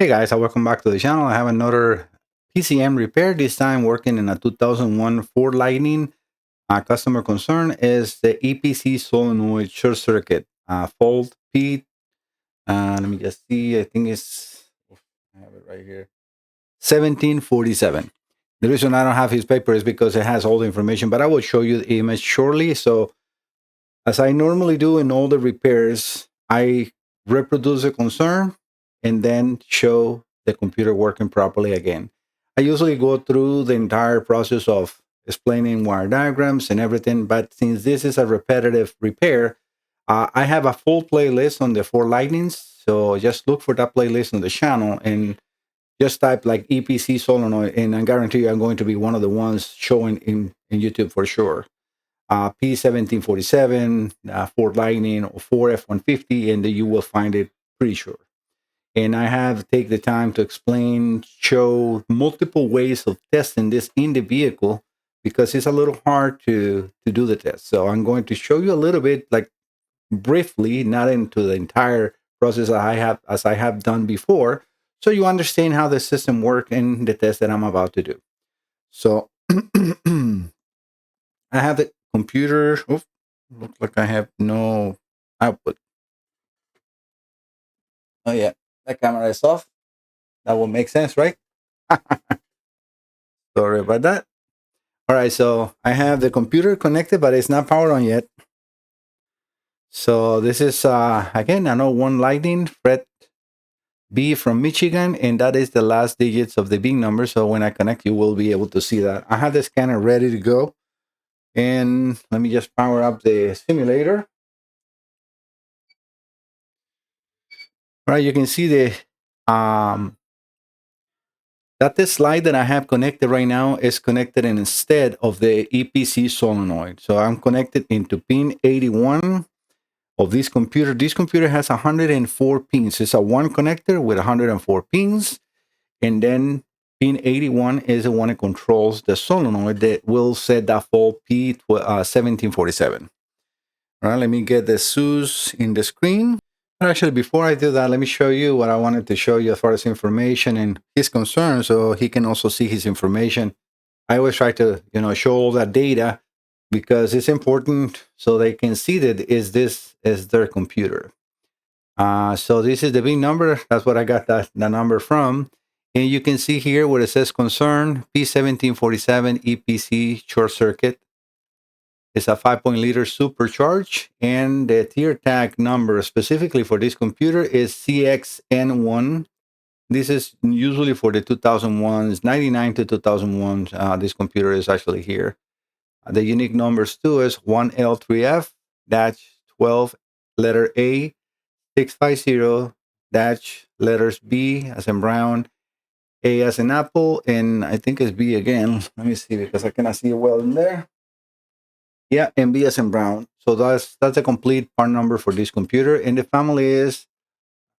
Hey guys, welcome back to the channel. I have another PCM repair, this time working in a 2001 Ford Lightning. Customer concern is the EPC solenoid short circuit fault P. Let me just see, I think I have it right here, 1747. The reason I don't have his paper is because it has all the information, but I will show you the image shortly. So as I normally do in all the repairs, I reproduce the concern and then show the computer working properly again. I usually go through the entire process of explaining wire diagrams and everything, but since this is a repetitive repair, I have a full playlist on the Ford Lightnings. So just look for that playlist on the channel and just type like EPC solenoid, and I guarantee you I'm going to be one of the ones showing in YouTube for sure. P1747, Ford Lightning, or Ford F-150, and you will find it pretty sure. And I have take the time to explain, show multiple ways of testing this in the vehicle because it's a little hard to do the test. So I'm going to show you a little bit, like briefly, not into the entire process as I have done before, so you understand how the system works in the test that I'm about to do. So I have the computer. Oops, looks like I have no output. Oh yeah, the camera is off. That will make sense, right? Sorry about that. All right, so I have the computer connected, but it's not powered on yet. So this is again I know one Lightning Fred B from Michigan, and that is the last digits of the big number. So when I connect, you will be able to see that. I have the scanner ready to go, and let me just power up the simulator. All right, you can see that the slide that I have connected right now is connected instead of the EPC solenoid. So I'm connected into pin 81 of this computer. This computer has 104 pins. It's a one connector with 104 pins. And then pin 81 is the one that controls the solenoid that will set that fault P1747. All right, let me get the SUS in the screen. Actually, before I do that, let me show you what I wanted to show you as far as information and his concern, so he can also see his information. I always try to, show all that data because it's important so they can see that this is their computer. So this is the big number. That's what I got the number from. And you can see here where it says concern P1747 EPC short circuit. It's a 5.0-liter supercharged, and the tier tag number specifically for this computer is CXN1. This is usually for the 2001s, 99 to 2001. This computer is actually here. The unique numbers too is 1L3F-12 letter A, 650 dash letters B as in brown, A as in apple, and I think it's B again. Let me see because I cannot see it well in there. Yeah, and B as in brown. So that's a complete part number for this computer, and the family is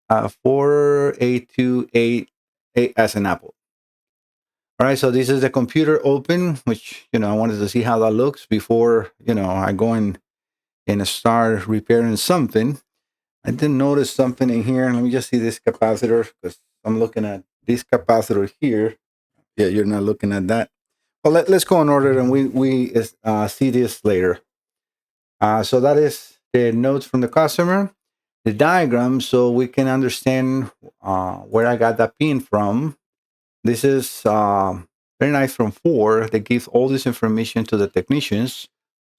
4828 A as an apple. All right, so this is the computer open, which I wanted to see how that looks before I go in and start repairing something. I did notice something in here. Let me just see this capacitor because I'm looking at this capacitor here. Yeah, you're not looking at that. Well, let's go in order, and we see this later. So that is the notes from the customer, the diagram, so we can understand where I got that pin from. This is very nice from Ford. They give all this information to the technicians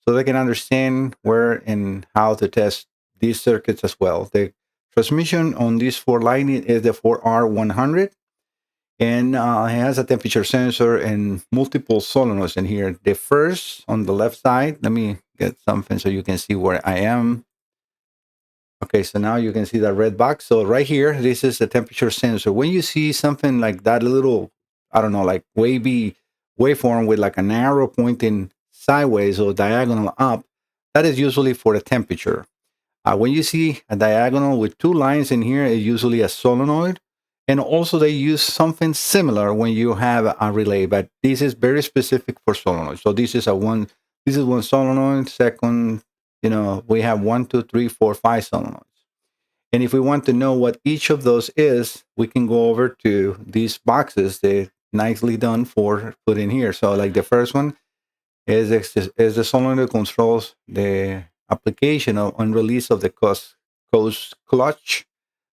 so they can understand where and how to test these circuits as well. The transmission on this Ford Lightning is the 4R100, and it has a temperature sensor and multiple solenoids in here. The first on the left side, let me get something so you can see where I am. Okay, so now you can see that red box. So right here, this is the temperature sensor. When you see something like that little, I don't know, like wavy waveform with like an arrow pointing sideways or diagonal up, that is usually for the temperature. When you see a diagonal with two lines in here, it's usually a solenoid. And also they use something similar when you have a relay, but this is very specific for solenoid. So this is one solenoid. Second, we have 1, 2, 3, 4, 5 solenoids. And if we want to know what each of those is, we can go over to these boxes. They're nicely done for put in here. So like the first one is the solenoid controls the application on release of the coast clutch.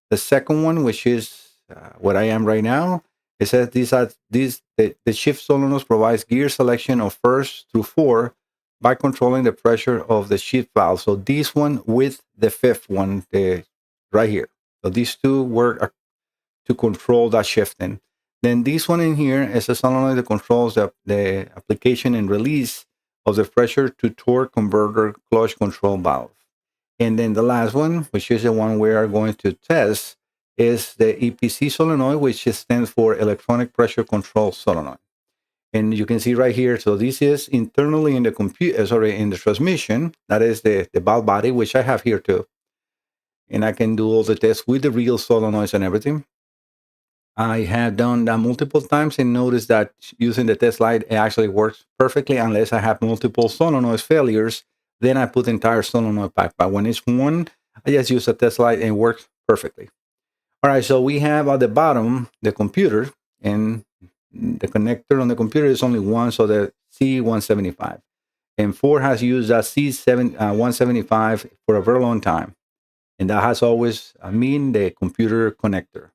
The second one, which is what I am right now, it says the shift solenoid provides gear selection of first through four by controlling the pressure of the shift valve. So this one with the fifth one, the right here. So these two work to control that shifting. Then this one in here is a solenoid that controls the application and release of the pressure to torque converter clutch control valve. And then the last one, which is the one we are going to test, is the EPC solenoid, which stands for electronic pressure control solenoid. And you can see right here, so this is internally in the computer, sorry, in the transmission. That is the valve body, which I have here too. And I can do all the tests with the real solenoids and everything. I have done that multiple times and noticed that using the test light it actually works perfectly unless I have multiple solenoid failures. Then I put the entire solenoid back. But when it's one, I just use a test light and it works perfectly. All right, so we have at the bottom the computer, and the connector on the computer is only one, so the C175. And Ford has used that C175 for a very long time. And that has always been the computer connector,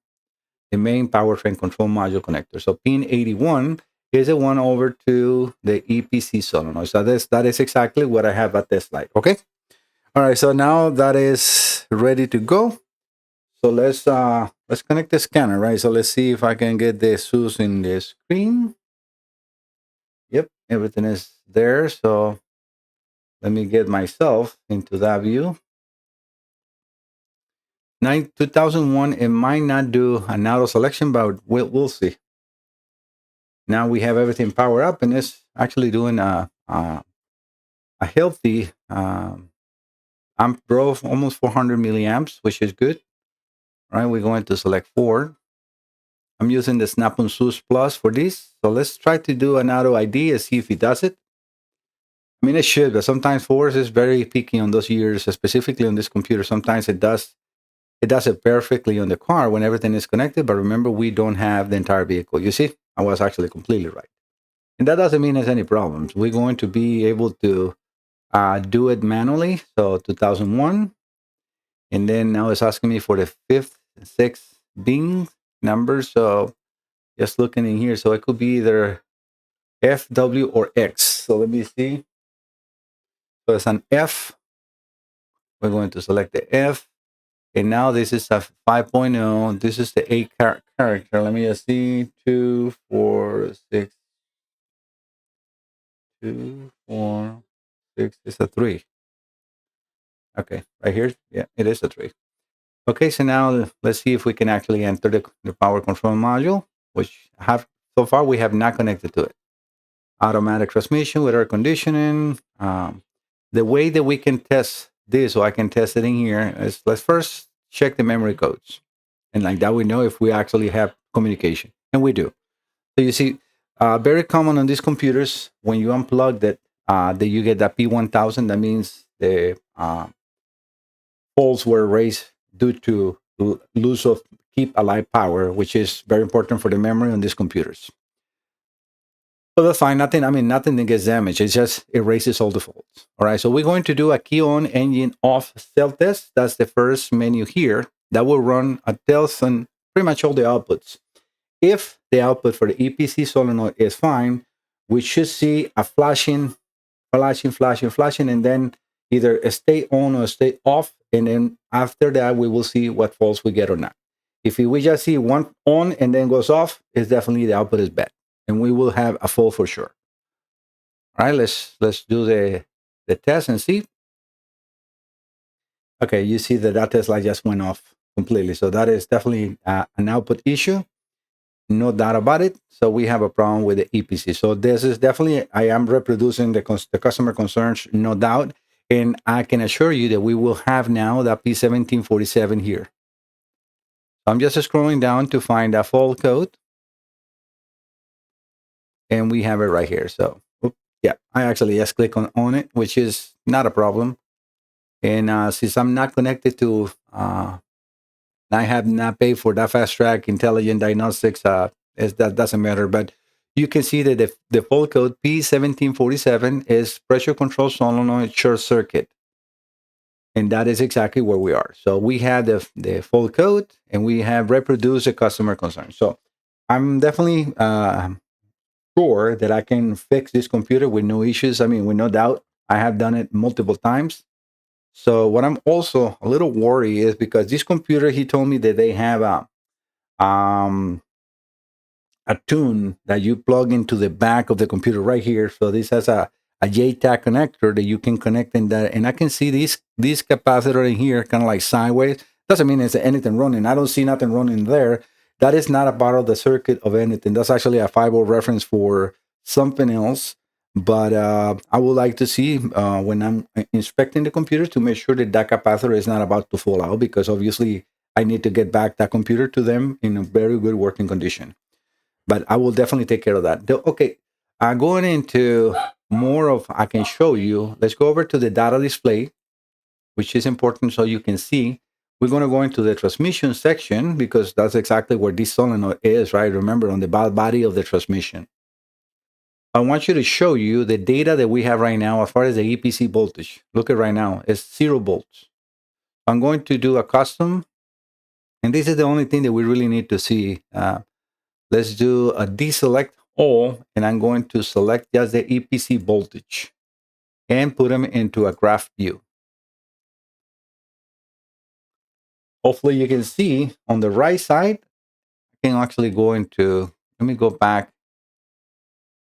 the main powertrain control module connector. So pin 81 is the one over to the EPC solenoid. So that is exactly what I have at this light. Okay. All right. So now that is ready to go. So let's connect the scanner, right? So let's see if I can get the SUS in the screen. Yep, everything is there. So let me get myself into that view. 2001, it might not do an auto selection, but we'll see. Now we have everything powered up, and it's actually doing a healthy amp draw of almost 400 milliamps, which is good. All right, we're going to select Ford. I'm using the Snap-on SUS Plus for this. So let's try to do an auto ID and see if it does it. I mean, it should, but sometimes Ford is very picky on those years, specifically on this computer. Sometimes it does it perfectly on the car when everything is connected. But remember, we don't have the entire vehicle. You see, I was actually completely right. And that doesn't mean there's any problems. We're going to be able to do it manually. So 2001. And then now it's asking me for the fifth, sixth Bing number. So just looking in here. So it could be either F, W, or X. So let me see. So it's an F. We're going to select the F. And now this is a 5.0. This is the A character. Let me just see. 2, 4, 6. 2, 4, 6. It's a 3. Okay, right here. Yeah, it is a 3. Okay, so now let's see if we can actually enter the power control module, which so far we have not connected to it. Automatic transmission with air conditioning. The way that we can test this, so I can test it in here, is let's first check the memory codes. And like that, we know if we actually have communication. And we do. So you see, very common on these computers, when you unplug that you get that P1000, that means the poles were raised due to loss of keep alive power, which is very important for the memory on these computers. So that's fine. Nothing that gets damaged. It just erases all the faults. All right. So we're going to do a key on, engine off self test. That's the first menu here. That will run a test on pretty much all the outputs. If the output for the EPC solenoid is fine, we should see a flashing, and then either stay on or stay off. And then after that, we will see what faults we get or not. If we just see one on and then goes off, it's definitely the output is bad. And we will have a fault for sure. All right, let's do the test and see. Okay, you see that test light just went off completely. So that is definitely an output issue. No doubt about it. So we have a problem with the EPC. So this is definitely, I am reproducing the customer concerns, no doubt. And I can assure you that we will have now that P1747 here. So I'm just scrolling down to find that fault code. And we have it right here. So yeah, I actually just click on it, which is not a problem. And since I'm not connected to I have not paid for that fast track intelligent diagnostics. That doesn't matter. But you can see that the full code P1747 is pressure control solenoid short circuit. And that is exactly where we are. So we have the full code and we have reproduced the customer concern. So I'm definitely sure that I can fix this computer with no issues. I mean, with no doubt. I have done it multiple times. So what I'm also a little worried is because this computer, he told me that they have um, a tune that you plug into the back of the computer right here. So this has a JTAG connector that you can connect in that. And I can see this capacitor in here kind of like sideways. Doesn't mean it's anything running. I don't see nothing running there. That is not a part of the circuit of anything. That's actually a 5-volt reference for something else. But I would like to see when I'm inspecting the computer to make sure that that capacitor is not about to fall out, because obviously I need to get back that computer to them in a very good working condition. But I will definitely take care of that. Okay, going into more of, I can show you. Let's go over to the data display, which is important so you can see. We're going to go into the transmission section because that's exactly where this solenoid is, right? Remember, on the body of the transmission. I want you to show you the data that we have right now as far as the EPC voltage. Look at right now, it's 0 volts. I'm going to do a custom, and this is the only thing that we really need to see. Let's do a deselect all, and I'm going to select just the EPC voltage and put them into a graph view. Hopefully you can see on the right side, I can actually go into, let me go back.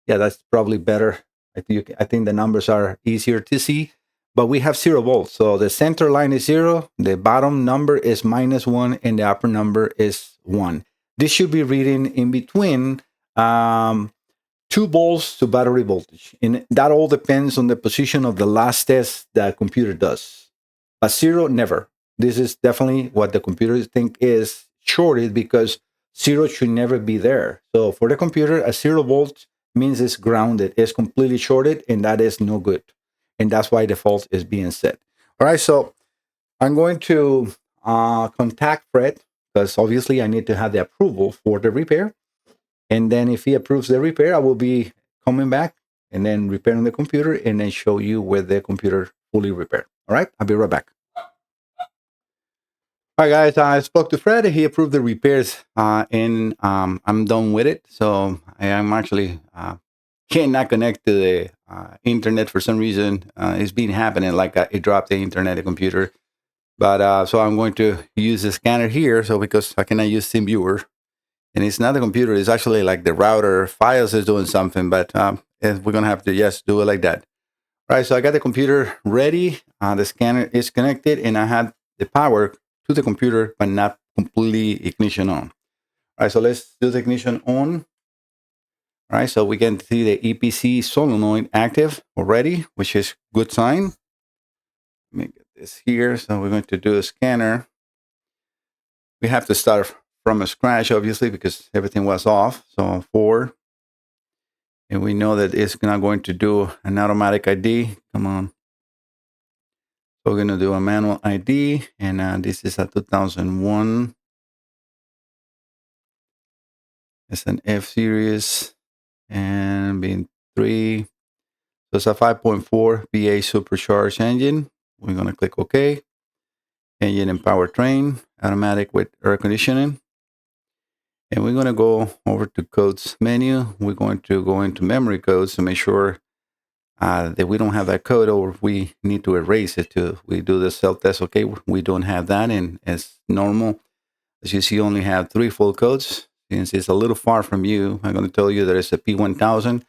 Yeah, that's probably better. I think the numbers are easier to see, but we have 0 volts. So the center line is 0, the bottom number is -1, and the upper number is 1. This should be reading in between 2 volts to battery voltage. And that all depends on the position of the last test that computer does. A 0, never. This is definitely what the computer think is shorted, because 0 should never be there. So for the computer, a 0 volt means it's grounded, it's completely shorted, and that is no good. And that's why the fault is being set. All right, so I'm going to contact Fred, because obviously I need to have the approval for the repair. And then if he approves the repair, I will be coming back and then repairing the computer and then show you with the computer fully repaired. All right, I'll be right back. All right, guys, I spoke to Fred. He approved the repairs, and I'm done with it. So I am actually cannot connect to the internet for some reason. It's been happening, like it dropped the internet, the computer. But so I'm going to use the scanner here. So because I cannot use TeamViewer, and it's not the computer, it's actually like the router files is doing something. But we're gonna have to just do it like that. All right, so I got the computer ready. The scanner is connected, and I have the power to the computer, but not completely ignition on. All right, so let's do the ignition on. All right, so we can see the EPC solenoid active already, which is good sign. Let me get this here. So we're going to do a scanner. We have to start from a scratch, obviously, because everything was off. So 4. And we know that it's not going to do an automatic ID. Come on. So we're going to do a manual ID. And this is a 2001. It's an F series. And being 3. So it's a 5.4 VA supercharged engine. We're going to click OK. Engine and powertrain, automatic with air conditioning. And we're going to go over to codes menu. We're going to go into memory codes to make sure that we don't have that code, or we need to erase it. We do the self test. Okay, we don't have that, and it's normal. As you see, only have 3 full codes. Since it's a little far from you, I'm going to tell you that it's a P1000,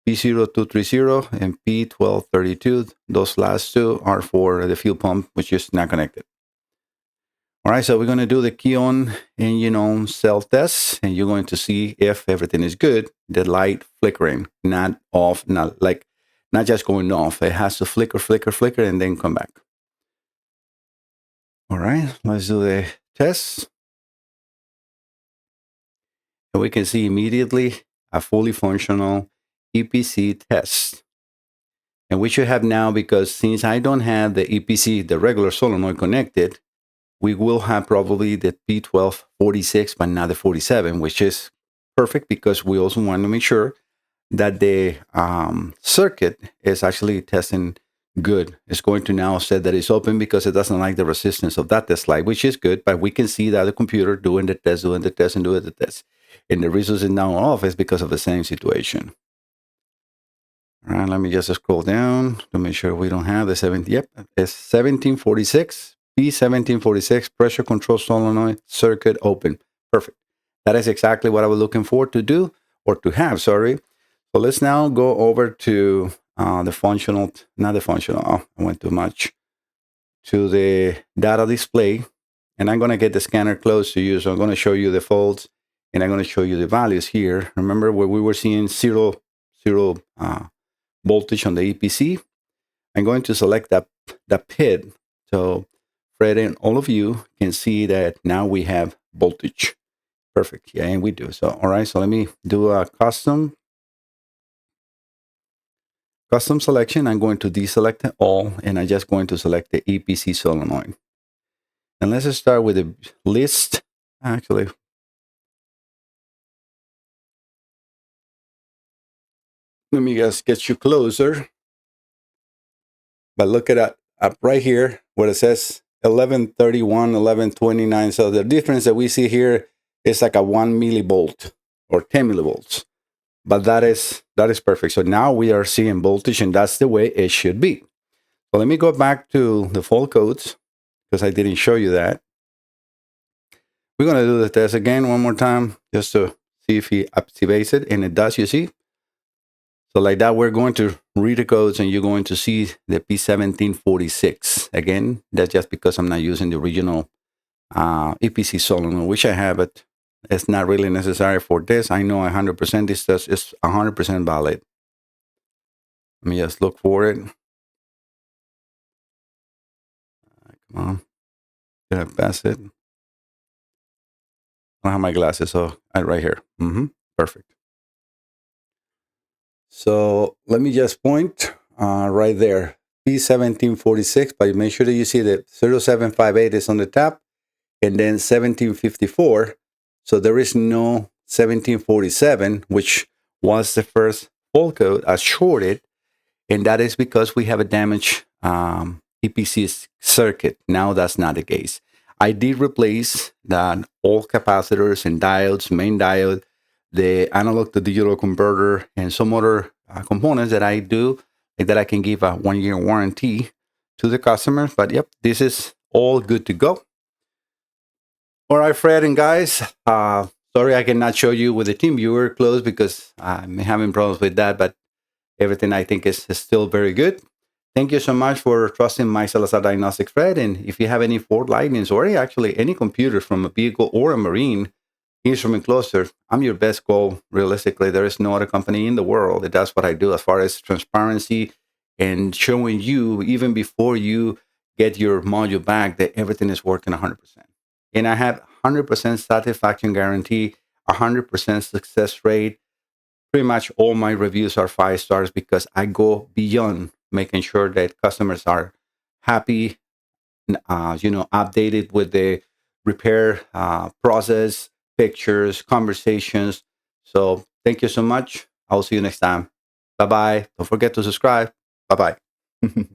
P0230, and P1232. Those last 2 are for the fuel pump, which is not connected. All right, so we're going to do the key on engine on self test, and you're going to see if everything is good. The light flickering, not off, not just going off. It has to flicker, flicker, flicker, and then come back. All right, let's do the test. And we can see immediately a fully functional EPC test. And we should have now, because since I don't have the EPC, the regular solenoid connected, we will have probably the P1246, but not the 47, which is perfect because we also want to make sure that the circuit is actually testing good. It's going to now say that it's open because it doesn't like the resistance of that test light, which is good, but we can see that the computer doing the test, and doing the test. And the reason it's now off is because of the same situation. All right, let me just scroll down to make sure we don't have the 70. Yep, it's 1746, P1746, pressure control solenoid, circuit open. Perfect. That is exactly what I was looking for to do, or to have, sorry. So let's now go over to the functional, not the functional, oh, I went too much, to the data display. And I'm going to get the scanner close to you. So I'm going to show you the folds, and I'm going to show you the values here. Remember where we were seeing zero voltage on the EPC? I'm going to select that pit. So Fred and all of you can see that now we have voltage. Perfect. Yeah, and we do. So, all right. So let me do a custom selection. I'm going to deselect all, and I'm just going to select the EPC solenoid. And let's just start with the list. Actually, let me just get you closer. But look at that up right here where it says 1131, 1129. So the difference that we see here is like a 1 millivolt or 10 millivolts. But that is perfect. So now we are seeing voltage, and that's the way it should be. So let me go back to the fault codes because I didn't show you that. We're going to do the test again one more time just to see if he activates it, and it does, you see. So like that, we're going to read the codes, and you're going to see the P1746. Again, that's just because I'm not using the original EPC solenoid, which I have, but it's not really necessary for this. I know 100% this test is 100% valid. Let me just look for it. Come on. Did I pass it? I don't have my glasses, so right here. Perfect. So let me just point right there, P1746, but make sure that you see that 0758 is on the top, and then 1754. So there is no 1747, which was the first fault code, as shorted, and that is because we have a damaged EPC circuit. Now that's not the case. I did replace that all capacitors and diodes, main diode, the analog to digital converter, and some other components that I do, like that I can give a 1-year warranty to the customers. But yep, this is all good to go. All right, Fred and guys, sorry I cannot show you with the team viewer close because I'm having problems with that, but everything I think is still very good. Thank you so much for trusting my Salazar Diagnostics, Fred. And if you have any Ford Lightnings or actually any computers from a vehicle or a marine instrument cluster, I'm your best call. Realistically, there is no other company in the world that does what I do as far as transparency and showing you, even before you get your module back, that everything is working 100%. And I have 100% satisfaction guarantee, 100% success rate. Pretty much all my reviews are 5 stars because I go beyond making sure that customers are happy, updated with the repair process, pictures, conversations. So thank you so much. I'll see you next time. Bye bye. Don't forget to subscribe. Bye bye.